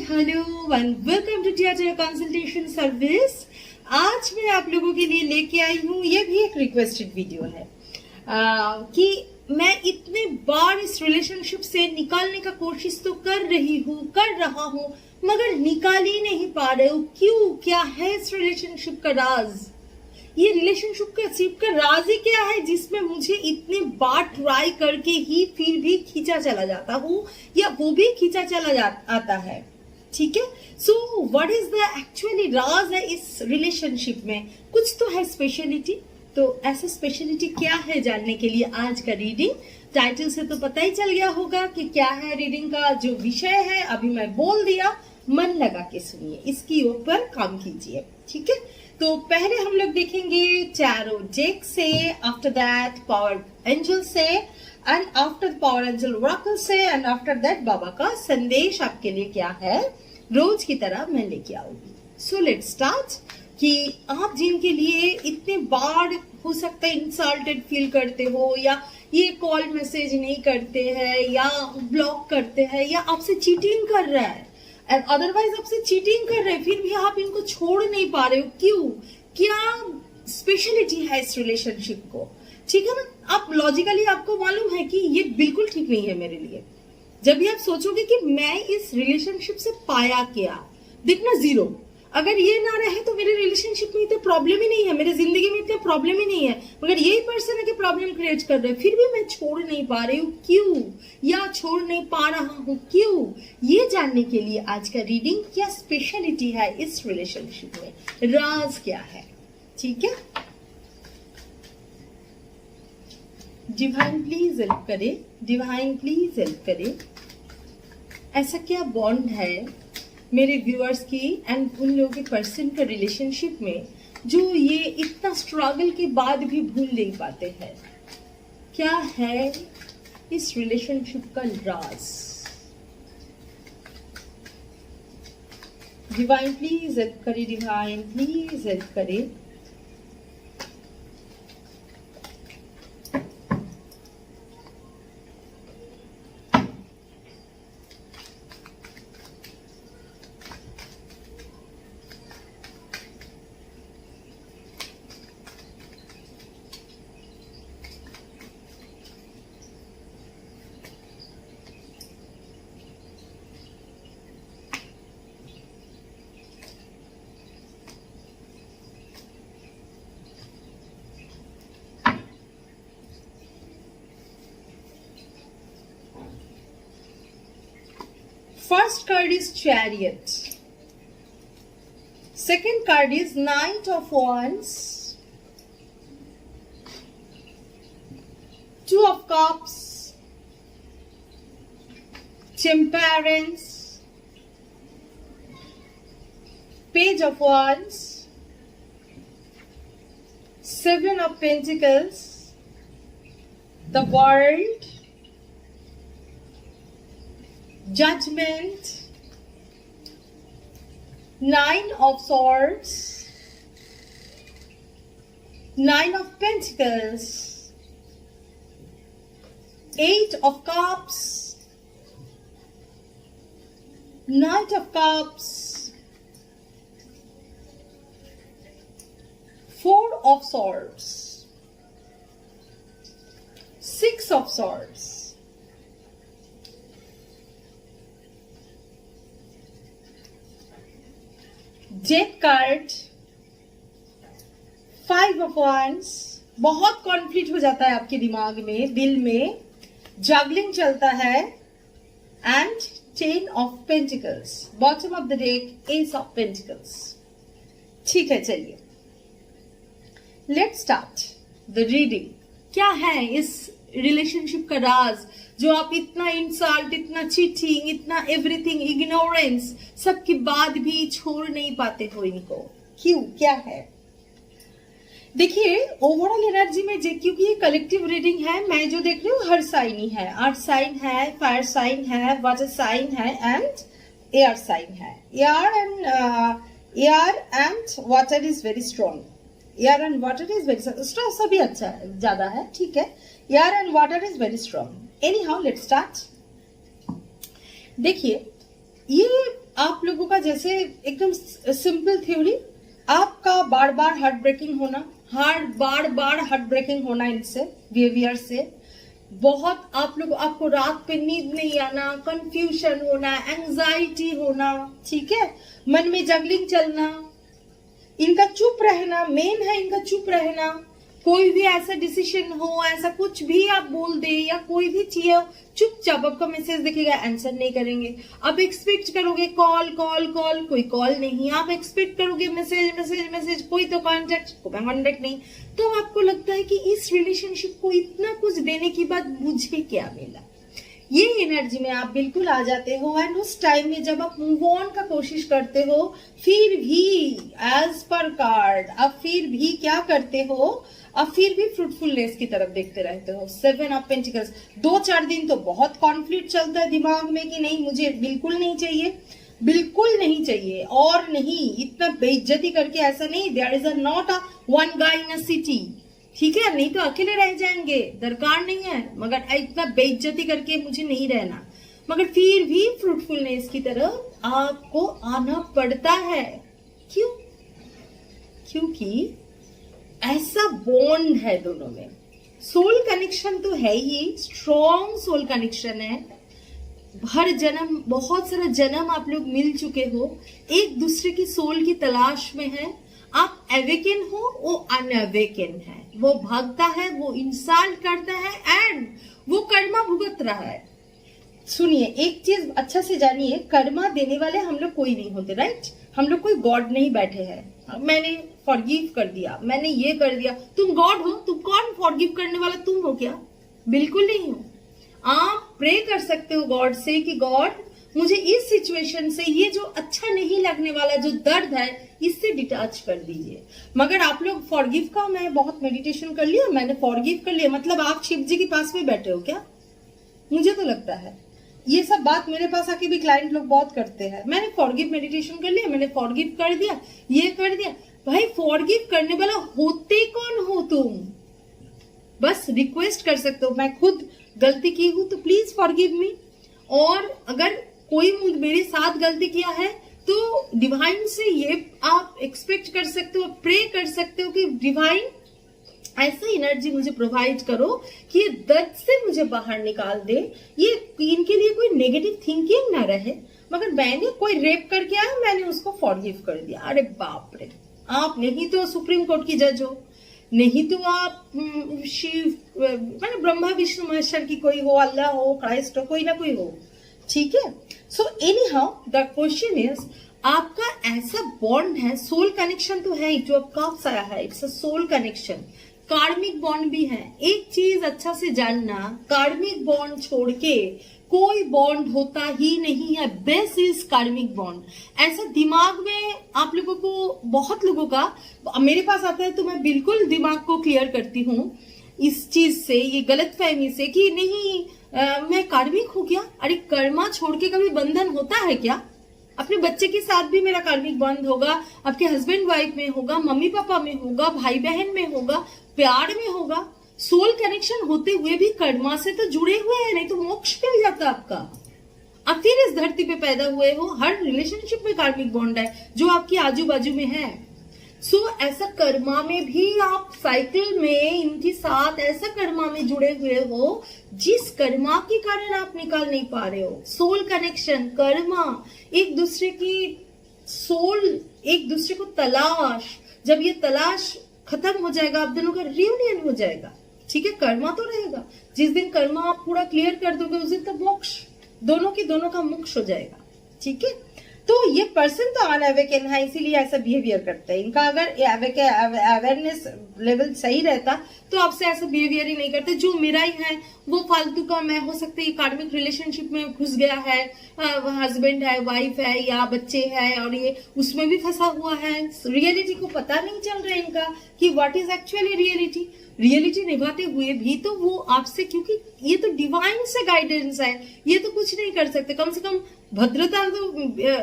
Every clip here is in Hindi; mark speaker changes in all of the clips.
Speaker 1: Hello and welcome to TRT consultation service. आज मैं आप लोगों के लिए लेके आई हूँ, ये भी एक रिक्वेस्टेड वीडियो है कि मैं इतने बार इस रिलेशनशिप से निकालने का कोशिश तो कर रहा हूँ मगर निकाल ही नहीं पा रहे हो। क्यों? क्या है इस रिलेशनशिप का राज? ये रिलेशनशिप का राज ही क्या है जिसमें मुझे इतने बार ट्राई करके ही फिर भी खींचा चला जाता हूँ या वो भी खींचा चला आता है। ठीक है, so what is the actually राज है इस रिलेशनशिप में? कुछ तो है स्पेशलिटी। तो ऐसा स्पेशलिटी क्या है जानने के लिए आज का रीडिंग। टाइटल से तो पता ही चल गया होगा कि क्या है रीडिंग का जो विषय है। अभी मैं बोल दिया, मन लगा के सुनिए, इसकी ऊपर काम कीजिए। ठीक है, तो पहले हम लोग देखेंगे टैरो डेक से, आफ्टर दैट पावर एंजल से, and after power angel Oracle से, एंड आफ्टर दैट बाबा का संदेश आपके लिए क्या है रोज की तरह मैं लेके आऊंगी। So let's start. कि आप जिनके लिए इतने बार हो सकता है इंसल्टेड फील करते हो, या ये कॉल मैसेज नहीं करते हैं, या ब्लॉक करते हैं, या आपसे चीटिंग कर रहा है, अदरवाइज आपसे चीटिंग कर रहे हैं, फिर भी आप इनको छोड़ नहीं पा रहे हो। क्यों? क्या स्पेशलिटी है इस रिलेशनशिप को? ठीक है ना, आप लॉजिकली आपको मालूम है कि ये बिल्कुल ठीक नहीं है मेरे लिए। जब भी आप सोचोगे कि मैं इस रिलेशनशिप से पाया क्या, देखना जीरो। अगर ये ना रहे तो मेरे रिलेशनशिप में इतना प्रॉब्लम ही नहीं है, मेरे जिंदगी में इतना प्रॉब्लम ही नहीं है, मगर यही पर्सन है कि प्रॉब्लम क्रिएट कर रहे हैं, फिर भी मैं छोड़ नहीं पा रही हूँ। क्यों? या छोड़ नहीं पा रहा हूँ क्यों? ये जानने के लिए आज का रीडिंग, क्या स्पेशलिटी है इस रिलेशनशिप में, राज क्या है। ठीक है, डिवाइन प्लीज हेल्प करे, डिवाइन प्लीज हेल्प करे। ऐसा क्या बॉन्ड है मेरे व्यूअर्स की एंड उन लोगों के पर्सन का रिलेशनशिप में जो ये इतना स्ट्रगल के बाद भी भूल नहीं पाते हैं? क्या है इस रिलेशनशिप का राज? डिवाइन प्लीज हेल्प करे, डिवाइन प्लीज हेल्प करे। First card is Chariot. Second card is Knight of Wands. Two of Cups. Temperance. Page of Wands. Seven of Pentacles. The World. Judgment, Nine of Swords, Nine of Pentacles, Eight of Cups, Knight of Cups, Four of Swords, Six of Swords, death card, five of wands. बहुत कॉन्फ्लिक्ट हो जाता है आपके दिमाग में, दिल में जगलिंग चलता है, and ten of pentacles. Bottom of the deck S of pentacles. ठीक है, चलिए लेट्स स्टार्ट द रीडिंग। क्या है इस रिलेशनशिप का राज जो आप इतना इंसल्ट, इतना चीटिंग, इतना एवरीथिंग, इग्नोरेंस सब के बाद भी छोड़ नहीं पाते हो इनको? क्यों? क्या है? देखिए ओवरऑल एनर्जी में, क्योंकि ये कलेक्टिव रीडिंग है, मैं जो देख रही हूँ हर साइन ही है। अर्थ साइन है, फायर साइन है, वाटर साइन है, एंड एयर साइन है। Air and water is very strong. Air and water is very strong, सभी अच्छा है, ज्यादा है, ठीक है। Air and water is very strong. Any how let's start. देखिए ये आप लोगों का जैसे एकदम सिंपल थ्योरी, आपका बार बार हार्ट ब्रेकिंग होना, बार बार हार्ट ब्रेकिंग होना इनसे बिहेवियर से, बहुत आप लोग, आपको रात पे नींद नहीं आना, कंफ्यूजन होना, एंजाइटी होना, ठीक है, मन में जगलिंग चलना, इनका चुप रहना, मेन है इनका चुप रहना। कोई भी ऐसा डिसीजन हो, ऐसा कुछ भी आप बोल दे या कोई भी चीज हो, चुपचाप आपका मैसेज दिखेगा, आंसर नहीं करेंगे। आप एक्सपेक्ट करोगे कॉल कॉल कॉल, कोई कॉल नहीं। आप एक्सपेक्ट करोगे मैसेज मैसेज मैसेज, कोई तो कांटेक्ट नहीं। तो आपको लगता है कि इस रिलेशनशिप को इतना कुछ देने के बाद मुझे क्या मिला, ये एनर्जी में आप बिल्कुल आ जाते हो। एंड उस टाइम में जब आप मूव ऑन का कोशिश करते हो, फिर भी एज पर कार्ड आप फिर भी क्या करते हो, आप फिर भी फ्रूटफुलनेस की तरफ देखते रहते हो। 7 ऑफ पेंटिकल्स, 2-4 दिन तो बहुत कॉन्फ्लिक्ट चलता है दिमाग में कि नहीं मुझे बिल्कुल नहीं चाहिए, बिल्कुल नहीं चाहिए, और नहीं इतना बेइज्जती करके ऐसा नहीं, there is not a one guy in a city, ठीक है, नहीं तो अकेले रह जाएंगे, दरकार नहीं है, मगर इतना बेइज्जती करके मुझे नहीं रहना। मगर फिर भी फ्रूटफुलनेस की तरफ आपको आना पड़ता है। क्यों? क्योंकि ऐसा बॉन्ड है दोनों में, सोल कनेक्शन तो है ही, स्ट्रॉन्ग सोल कनेक्शन है। हर जन्म, बहुत सारा जन्म आप लोग मिल चुके हो, एक दूसरे की सोल की तलाश में है। आप अवेकन हो, वो अनअवेकन है, वो भागता है, वो इंसल्ट करता है एंड वो कर्मा भुगत रहा है। सुनिए, एक चीज अच्छा से जानिए, कर्मा देने वाले हम लोग कोई नहीं होते, राइट? हम लोग कोई गॉड नहीं बैठे हैं। मैंने फॉरगिव कर दिया, मैंने ये कर दिया, तुम गॉड हो? तुम कौन फॉरगिव करने वाला, तुम हो क्या? बिल्कुल नहीं हो। आप प्रे कर सकते हो गॉड से कि गॉड मुझे इस सिचुएशन से, ये जो अच्छा नहीं लगने वाला जो दर्द है, इससे डिटैच कर दीजिए। मगर आप लोग फॉरगिव का, मैं बहुत मेडिटेशन कर लिया, मैंने फॉरगिव कर लिया, मतलब आप शिव जी के पास में बैठे हो क्या? मुझे तो लगता है ये सब बात मेरे पास आके भी क्लाइंट लोग बहुत करते हैं, मैंने फॉरगिव मेडिटेशन कर लिया, मैंने फॉरगिव कर दिया, ये कर दिया। भाई फॉरगिव करने वाला होते कौन हो तुम? बस रिक्वेस्ट कर सकते हो, मैं खुद गलती की हूं तो प्लीज फॉरगिव मी, और अगर कोई मेरे साथ गलती किया है तो डिवाइन से ये आप एक्सपेक्ट कर सकते हो, प्रे कर सकते हो कि डिवाइन ऐसा एनर्जी मुझे प्रोवाइड करो कि ये दर्द से मुझे बाहर निकाल दे, ये इनके लिए कोई नेगेटिव थिंकिंग ना रहे। मगर मैंने कोई रेप करके आया, मैंने उसको फॉरगिव कर दिया, अरे बाप रे! आप नहीं तो सुप्रीम कोर्ट की जज हो, नहीं तो आप शिव, मतलब ब्रह्मा विष्णु महेश्वर की कोई हो, अल्लाह हो, क्राइस्ट हो, कोई ना कोई हो, ठीक है। So any how the question is, आपका ऐसा बॉन्ड है, सोल कनेक्शन तो है, जो आपका आया है, इट्स अ सोल कनेक्शन, कार्मिक बॉन्ड भी है। एक चीज अच्छा से जानना, कार्मिक बॉन्ड छोड़ के कोई बॉन्ड होता ही नहीं है, बेस इज कार्मिक बॉन्ड। ऐसा दिमाग में आप लोगों को, बहुत लोगों का मेरे पास आता है तो मैं बिल्कुल दिमाग को क्लियर करती हूँ इस चीज से, ये गलत फहमी से कि नहीं मैं कार्मिक हूँ क्या? अरे कर्मा छोड़ के कभी बंधन होता है क्या? अपने बच्चे के साथ भी मेरा कार्मिक बंध होगा, आपके हस्बैंड वाइफ में होगा, मम्मी पापा में होगा, भाई बहन में होगा, प्यार में होगा। सोल कनेक्शन होते हुए भी कर्मा से तो जुड़े हुए हैं, नहीं तो मोक्ष मिल जाता आपका। आप फिर इस धरती पे पैदा हुए हो, हर रिलेशनशिप में कार्मिक बॉन्ड है जो आपकी आजू बाजू में है। सो ऐसा कर्मा में भी आप साइकिल में इनके साथ ऐसा कर्मा में जुड़े हुए हो जिस कर्मा के कारण आप निकाल नहीं पा रहे हो। सोल कनेक्शन, कर्मा, एक दूसरे की सोल, एक दूसरे को तलाश, जब ये तलाश खत्म हो जाएगा, आप दोनों का रियूनियन हो जाएगा, ठीक है। कर्मा तो रहेगा, जिस दिन कर्मा आप पूरा क्लियर कर दोगे उस दिन तो मोक्ष, दोनों का मोक्ष हो जाएगा, ठीक है। तो ये पर्सन तो अनअवेकन है, इसीलिए ऐसा बिहेवियर करता है। इनका अगर अवेयरनेस लेवल सही रहता तो आपसे ऐसा बिहेवियर ही नहीं करते। जो मेरा ही है वो फालतू का, मैं हो सकता है कार्मिक रिलेशनशिप में घुस गया है, हस्बैंड है, वाइफ है या बच्चे हैं, और ये उसमें भी फंसा हुआ है। रियलिटी को पता नहीं चल रहा है इनका कि व्हाट इज एक्चुअली रियलिटी निभाते हुए भी तो वो आपसे, क्योंकि ये तो डिवाइन से गाइडेंस है, ये तो कुछ नहीं कर सकते, कम से कम भद्रता तो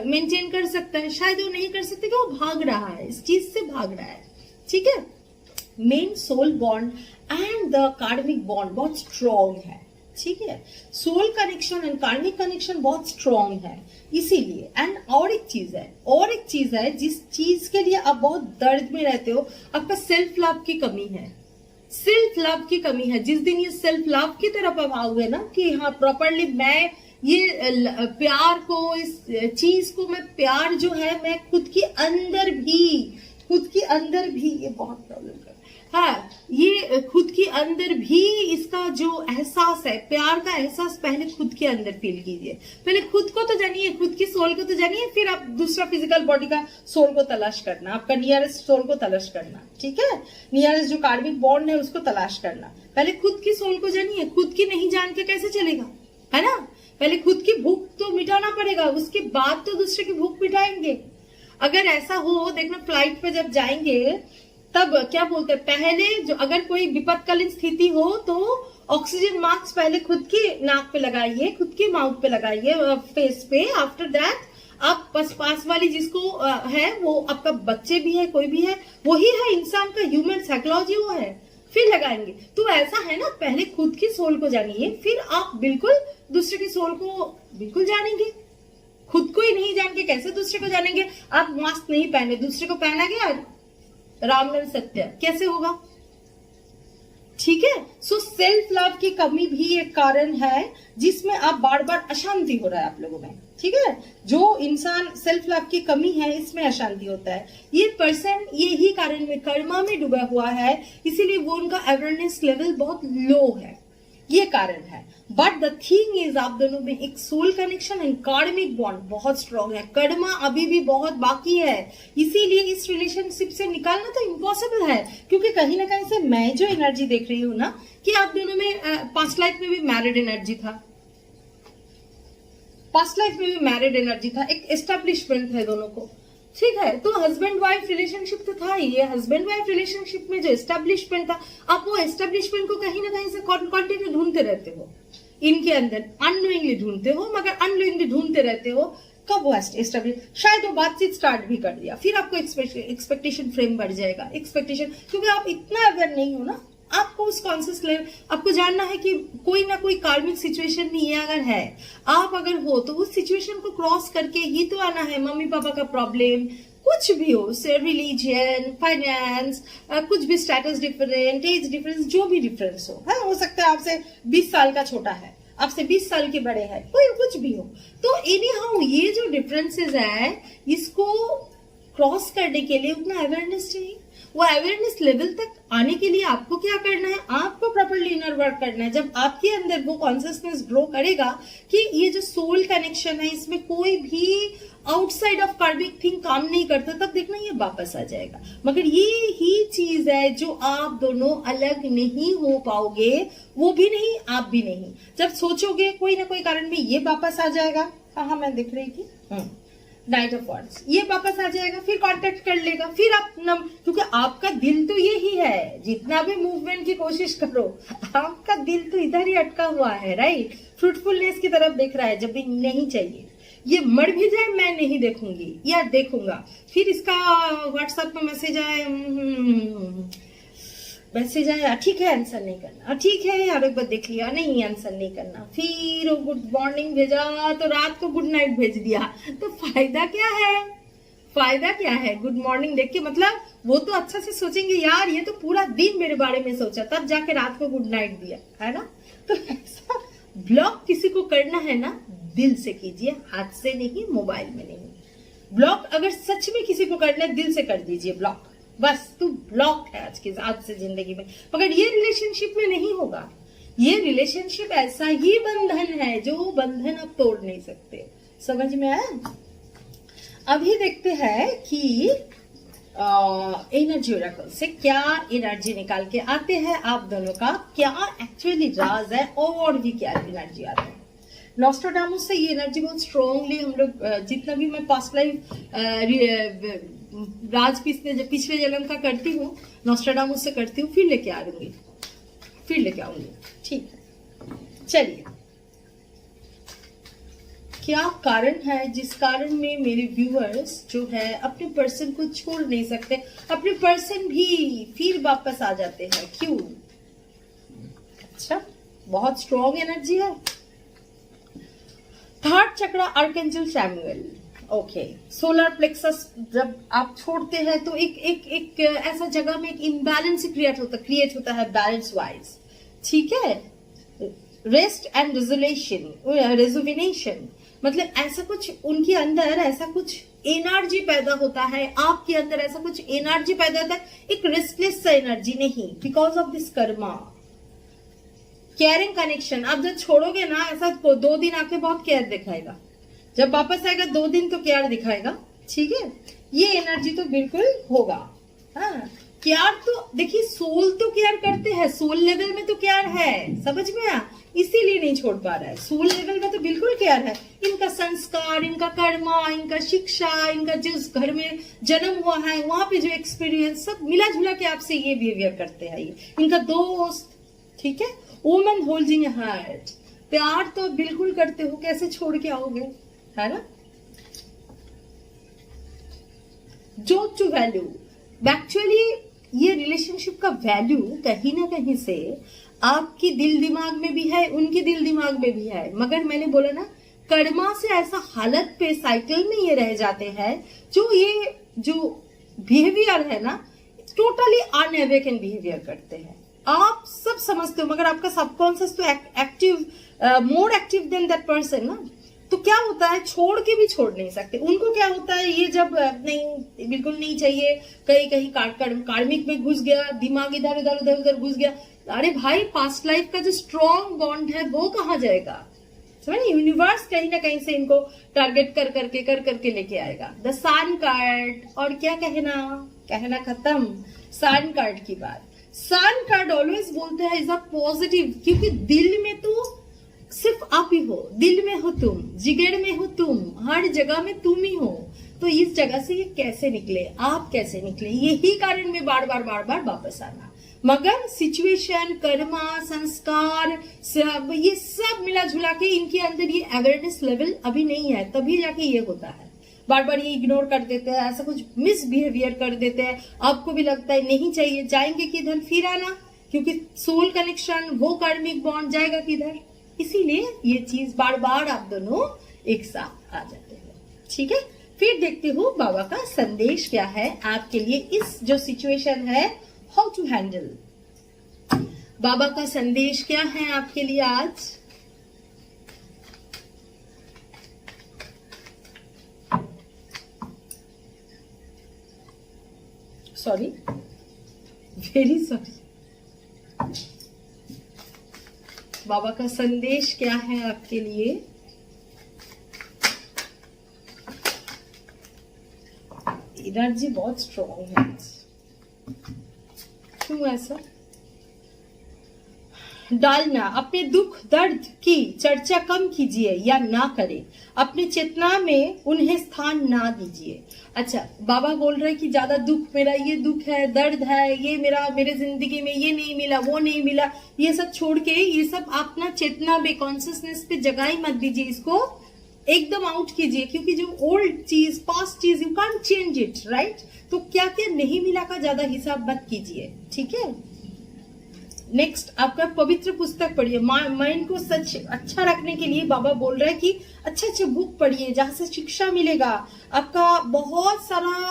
Speaker 1: मेंटेन कर सकता है, शायद वो नहीं कर सकते कि वो भाग रहा है, इस चीज से भाग रहा है, ठीक है। Main soul bond and the karmic bond बहुत स्ट्रॉन्ग है, ठीक है। Soul connection and karmic connection बहुत स्ट्रॉन्ग है इसीलिए। एंड और एक चीज है जिस चीज के लिए आप बहुत दर्द में रहते हो, आपका सेल्फ लव की कमी है। सेल्फ लव की कमी है। जिस दिन ये सेल्फ लव की तरफ आप आओगे ना कि हाँ प्रॉपरली मैं ये प्यार को, इस चीज को मैं प्यार जो है मैं खुद के अंदर भी ये बहुत प्रॉब्लम कर, हाँ ये खुद के अंदर भी इसका जो एहसास है, प्यार का एहसास पहले खुद के अंदर फील कीजिए। पहले खुद को तो जानिए, खुद की सोल को तो जानिए, फिर आप दूसरा फिजिकल बॉडी का सोल को तलाश करना, आपका नियरेस्ट सोल को तलाश करना, ठीक है। नियरेस्ट जो कार्मिक बॉन्ड है उसको तलाश करना। पहले खुद की सोल को जानिए। खुद की नहीं जान के कैसे चलेगा, है ना। पहले खुद की भूख तो मिटाना पड़ेगा, उसके बाद तो दूसरे की भूख मिटाएंगे। अगर ऐसा हो, देखना फ्लाइट पे जब जाएंगे तब क्या बोलते हैं, पहले जो अगर कोई विपत्कालीन स्थिति हो तो ऑक्सीजन मास्क पहले खुद की नाक पे लगाइए, खुद की माउथ पे लगाइए, फेस पे। आफ्टर दैट आप पास वाली जिसको है वो आपका बच्चे भी है, कोई भी है, वही है इंसान का ह्यूमन साइकोलॉजी वो है, फिर लगाएंगे। तो ऐसा है ना, पहले खुद की सोल को जानिए, फिर आप बिल्कुल दूसरे की सोल को बिल्कुल जानेंगे। खुद को ही नहीं जान के कैसे दूसरे को जानेंगे। आप मास्क नहीं पहने, दूसरे को पहना गया, राम नाम सत्य, कैसे होगा, ठीक है। सो सेल्फ लव की कमी भी एक कारण है जिसमें आप बार बार अशांति हो रहा है आप लोगों में, ठीक है। जो इंसान सेल्फ लव की कमी है इसमें अशांति होता है। ये पर्सन यही कारण में कर्मा में डूबा हुआ है, इसीलिए वो उनका अवेयरनेस लेवल बहुत लो है, ये कारण है। बट द थिंग इज आप दोनों में एक सोल कनेक्शन एंड कार्मिक बॉन्ड बहुत स्ट्रॉन्ग है। कर्मा अभी भी बहुत बाकी है, इसीलिए इस रिलेशनशिप से निकालना तो इम्पॉसिबल है। क्योंकि कहीं ना कहीं से मैं जो एनर्जी देख रही हूँ ना कि आप दोनों में पास्ट लाइफ में भी मैरिड एनर्जी था, पास्ट लाइफ में भी मैरिड एनर्जी था, एक एस्टेब्लिशमेंट है दोनों को, ठीक है। तो हस्बैंड वाइफ रिलेशनशिप तो था ही। ये हस्बैंड वाइफ रिलेशनशिप में जो एस्टेब्लिशमेंट था, आप वो एस्टेब्लिशमेंट को कहीं ना कहीं से कंटिन्यू ढूंढते रहते हो, इनके अंदर अननोइंगली ढूंढते हो, मगर अननोइंगली ढूंढते रहते हो। कब वो एस्टेब्लिश, शायद वो बातचीत स्टार्ट भी कर दिया, फिर आपको एक्सपेक्टेशन फ्रेम बढ़ जाएगा, एक्सपेक्टेशन, क्योंकि आप इतना अवेयर नहीं हो ना। आपको उस कॉन्शियस लेवल, आपको जानना है कि कोई ना कोई कार्मिक सिचुएशन में ये अगर है, आप अगर हो तो उस सिचुएशन को क्रॉस करके ही तो आना है। मम्मी पापा का प्रॉब्लम कुछ भी हो, रिलीजन, फाइनेंस, कुछ भी स्टेटस डिफरेंट, एज डिफरेंस, जो भी डिफरेंस हो सकता है आपसे 20 साल का छोटा है, आपसे 20 साल के बड़े हैं, कोई कुछ भी हो। तो एनी हाउ ये जो डिफरेंसेस है इसको क्रॉस करने के लिए उतना अवेयरनेस चाहिए। वो अवेयरनेस लेवल तक आने के लिए आपको क्या करना है, आपको प्रॉपर्ली इनर वर्क करना है। जब आपके अंदर वो कॉन्शियसनेस ग्रो करेगा कि ये जो सोल कनेक्शन है इसमें कोई भी आउटसाइड ऑफ कार्मिक थिंग काम नहीं करता, तब देखना ये वापस आ जाएगा। मगर ये ही चीज है जो आप दोनों अलग नहीं हो पाओगे, वो भी नहीं आप भी नहीं। जब सोचोगे कोई ना कोई कारण में ये वापस आ जाएगा, हाँ मैं दिख रही थी, नाइट ऑफ वांड्स, ये वापस आ जाएगा, फिर कांटेक्ट कर लेगा, फिर आप क्योंकि आपका दिल तो यही है, जितना भी मूवमेंट की कोशिश करो आपका दिल तो इधर ही अटका हुआ है, राइट। फ्रूटफुलनेस की तरफ देख रहा है, जब भी नहीं चाहिए, ये मर भी जाए मैं नहीं देखूंगी या देखूंगा। फिर इसका व्हाट्सएप में मैसेज आया, ठीक है आंसर नहीं करना, ठीक है यार एक बार देख लिया, नहीं आंसर नहीं करना, फिर वो गुड मॉर्निंग भेजा तो रात को गुड नाइट भेज दिया, तो फायदा क्या है, फायदा क्या है। गुड मॉर्निंग देख के मतलब वो तो अच्छा से सोचेंगे यार ये तो पूरा दिन मेरे बारे में सोचा, तब जाके रात को गुड नाइट दिया, है ना। तो ऐसा ब्लॉक किसी को करना है ना, दिल से कीजिए, हाथ से नहीं, मोबाइल में नहीं। ब्लॉक अगर सच में किसी को करना है दिल से कर दीजिए ब्लॉक, बस तू ब्लॉक है आज से जिंदगी में। मगर ये रिलेशनशिप में नहीं होगा, ये रिलेशनशिप ऐसा ही बंधन है जो बंधन आप तोड़ नहीं सकते। समझ में आया। अभी देखते हैं कि एनर्जी ओरेकल से क्या एनर्जी निकाल के आते हैं आप दोनों का, क्या एक्चुअली राज है और भी क्या एनर्जी आते हैं। नॉस्ट्राडामस से ये एनर्जी बहुत स्ट्रांगली हम लोग जितना भी मैं पास्ट लाइफ राज पिछले जन्म का करती हूँ, नॉस्ट्राडामस से करती हूँ, फिर लेके आऊंगी, ठीक है। चलिए, क्या कारण है जिस कारण में मेरे व्यूअर्स जो है अपने पर्सन को छोड़ नहीं सकते, अपने पर्सन भी फिर वापस आ जाते हैं, क्यों। अच्छा बहुत स्ट्रॉन्ग एनर्जी है। थर्ड चक्र archangel Samuel. Okay, solar plexus जब आप छोड़ते हैं तो एक ऐसा जगह में एक इम्बैलेंस क्रिएट होता है बैलेंस वाइज, ठीक है। रेस्ट एंड रेजुविनेशन, मतलब ऐसा कुछ उनके अंदर ऐसा कुछ एनर्जी पैदा होता है, आपके अंदर ऐसा कुछ एनर्जी पैदा होता है, एक रेस्टलेस सा एनर्जी नहीं, because of this Karma. Caring connection, आप जब छोड़ोगे ना ऐसा 2 दिन आके बहुत केयर दिखाएगा, जब वापस आएगा 2 दिन तो केयर दिखाएगा, ठीक है। ये एनर्जी तो बिल्कुल होगा। हाँ, केयर तो देखिए सोल तो केयर करते हैं, सोल लेवल में तो केयर है, समझ में आया, इसीलिए नहीं छोड़ पा रहा है। सोल लेवल में तो बिल्कुल केयर है, इनका संस्कार, इनका कर्मा, इनका शिक्षा, इनका जिस घर में जन्म हुआ है वहां पे जो एक्सपीरियंस सब मिला जुला के आपसे ये बिहेवियर करते हैं, ये इनका दोस्त, ठीक है। वुमन होल्डिंग हार्ट, प्यार तो बिल्कुल करते हो, कैसे छोड़ के आओगे, है ना। जो टू वैल्यू, एक्चुअली ये रिलेशनशिप का वैल्यू कहीं ना कहीं से आपकी दिल दिमाग में भी है, उनके दिल दिमाग में भी है, मगर मैंने बोला ना कर्मा से ऐसा हालत पे साइकिल में ये रह जाते हैं जो ये जो बिहेवियर है ना टोटली अनअवेकन बिहेवियर करते हैं। आप सब समझते हो मगर आपका सबकॉन्शियस तो active, more active than that person ना, तो क्या होता है छोड़ के भी छोड़ नहीं सकते। उनको क्या होता है, ये जब नहीं बिल्कुल नहीं चाहिए, कहीं कहीं कार्मिक में घुस गया, दिमाग इधर उधर उधर उधर घुस गया, अरे भाई पास्ट लाइफ का जो स्ट्रॉन्ग बॉन्ड है वो कहाँ जाएगा, समझ। यूनिवर्स कहीं ना कहीं से इनको टारगेट कर करके लेके आएगा। द सन कार्ड, और क्या कहना खत्म, सन कार्ड की बात। सन कार्ड ऑलवेज बोलते हैं इज अ पॉजिटिव, क्योंकि दिल में तो सिर्फ आप ही हो, दिल में हो तुम, जिगर में हो तुम, हर जगह में तुम ही हो। तो इस जगह से ये कैसे निकले, आप कैसे निकले, यही कारण में बार बार वापस आना। मगर सिचुएशन, कर्मा, संस्कार सब ये सब मिला जुला के इनके अंदर ये अवेयरनेस लेवल अभी नहीं है, तभी जाके ये होता है। बार ये इग्नोर कर देते हैं, ऐसा कुछ मिसबिहेवियर कर देते हैं, आपको भी लगता है नहीं चाहिए, जाएंगे किधर, फिर आना, क्योंकि सोल कनेक्शन वो कार्मिक बॉन्ड जाएगा किधर, इसीलिए ये चीज बार आप दोनों एक साथ आ जाते हैं, ठीक है। फिर देखते हो बाबा का संदेश क्या है आपके लिए, इस जो सिचुएशन है हाउ टू हैंडल। बाबा का संदेश क्या है आपके लिए आज। Sorry, very sorry. बाबा का संदेश क्या है आपके लिए। एनर्जी बहुत स्ट्रॉन्ग है, क्यों ऐसा। डालना, अपने दुख दर्द की चर्चा कम कीजिए या ना करें, अपनी चेतना में उन्हें स्थान ना दीजिए। अच्छा, बाबा बोल रहे कि ज्यादा दुख, मेरा ये दुख है, दर्द है, ये मेरे जिंदगी में ये नहीं मिला, वो नहीं मिला, ये सब छोड़ के ये सब अपना चेतना में, कॉन्शियसनेस पे जगह ही मत दीजिए, इसको एकदम आउट कीजिए, क्योंकि जो ओल्ड चीज, पास्ट चीज, you can't change it, right. तो क्या क्या नहीं मिला का ज्यादा हिसाब मत कीजिए, ठीक है। नेक्स्ट, आपका पवित्र पुस्तक पढ़िए, माइंड को सच अच्छा रखने के लिए बाबा बोल रहे हैं कि अच्छे बुक पढ़िए, जहां से शिक्षा मिलेगा, आपका बहुत सारा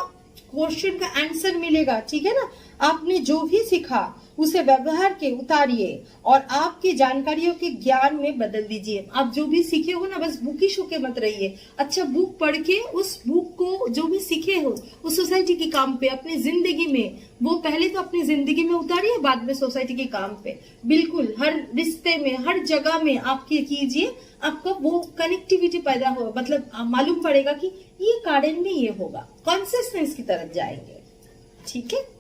Speaker 1: क्वेश्चन का आंसर मिलेगा, ठीक है ना। आपने जो भी सीखा उसे व्यवहार के उतारिए और आपकी जानकारियों के ज्ञान में बदल दीजिए। आप जो भी सीखे हो ना, बस बुकिश होके मत रहिए, अच्छा बुक पढ़ के उस बुक को जो भी सीखे हो उस सोसाइटी के काम पे, अपनी जिंदगी में, वो पहले तो अपनी जिंदगी में उतारिए, बाद में सोसाइटी के काम पे, बिल्कुल हर रिश्ते में, हर जगह में आपके कीजिए, आपका वो कनेक्टिविटी पैदा हो, मतलब मालूम पड़ेगा कि ये कारण में ये होगा, कॉन्सियसनेस की तरफ जाएंगे, ठीक है।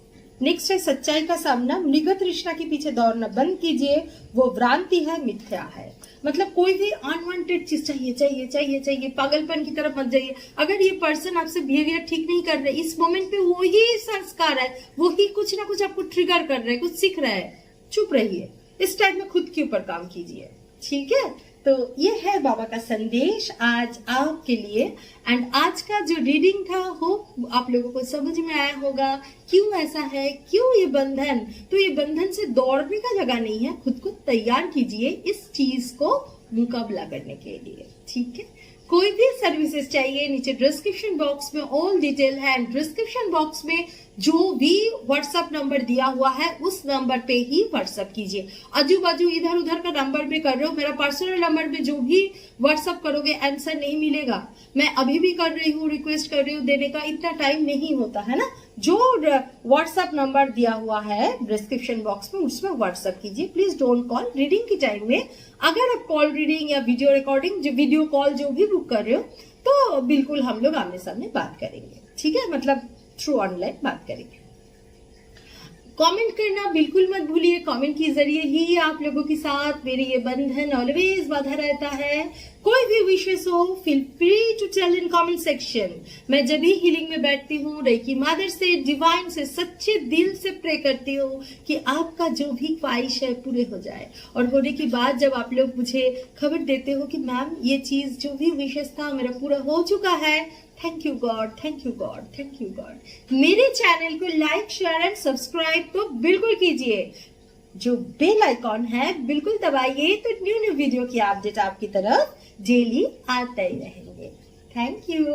Speaker 1: नेक्स्ट है सच्चाई का सामना, मृग तृष्णा के पीछे दौड़ना बंद कीजिए, वो भ्रांति है, मिथ्या है। मतलब कोई भी अनवांटेड चीज चाहिए, पागलपन की तरफ मत जाइए। अगर ये पर्सन आपसे बिहेवियर ठीक नहीं कर रहे, इस मोमेंट पे वो ही संस्कार है, वो ही कुछ ना कुछ आपको ट्रिगर कर रहे हैं, कुछ सीख रहा है, चुप रहिए, इस टाइम में खुद के ऊपर काम कीजिए, ठीक है। तो ये है बाबा का संदेश आज आपके लिए। एंड आज का जो रीडिंग था हो आप लोगों को समझ में आया होगा क्यों ऐसा है, क्यों ये बंधन। तो ये बंधन से दौड़ने का जगह नहीं है, खुद को तैयार कीजिए इस चीज को मुकाबला करने के लिए, ठीक है। कोई भी सर्विसेज चाहिए, नीचे डिस्क्रिप्शन बॉक्स में ऑल डिटेल है। डिस्क्रिप्शन बॉक्स में जो भी व्हाट्सएप नंबर दिया हुआ है उस नंबर पे ही व्हाट्सएप कीजिए। आजू बाजू इधर उधर का नंबर पे कर रहे हो, मेरा पर्सनल नंबर पे जो भी व्हाट्सएप करोगे आंसर नहीं मिलेगा। मैं अभी भी कर रही हूँ, रिक्वेस्ट कर रही हूँ देने का, इतना टाइम नहीं होता है ना। जो व्हाट्सएप नंबर दिया हुआ है डिस्क्रिप्शन बॉक्स में उसमें व्हाट्सएप कीजिए। प्लीज डोंट कॉल रीडिंग के टाइम में। अगर आप कॉल रीडिंग या वीडियो रिकॉर्डिंग, जो वीडियो कॉल जो भी बुक कर रहे हो तो बिल्कुल हम लोग आमने सामने बात करेंगे, ठीक है, मतलब थ्रू ऑनलाइन बात करेंगे। कमेंट करना बिल्कुल मत भूलिए, कमेंट के जरिए ही आप लोगों के साथ मेरे ये बंधन ऑलवेज बाधा रहता है। कोई भी विशेष हो feel free to tell in comment section. मैं जब भी हीलिंग में बैठती हूँ रेकी मदर से, डिवाइन से सच्चे दिल से प्रे करती हूँ कि आपका जो भी ख्वाहिश है पूरे हो जाए। और होने के बाद जब आप लोग मुझे खबर देते हो कि मैम ये चीज जो भी विशेष था मेरा पूरा हो चुका है, thank you God, thank you God, thank you God. मेरे चैनल को लाइक शेयर एंड सब्सक्राइब तो बिल्कुल कीजिए। जो बेल आइकॉन है बिल्कुल दबाइए तो न्यू न्यू वीडियो की अपडेट आपकी तरफ डेली आते ही रहेंगे। Thank you.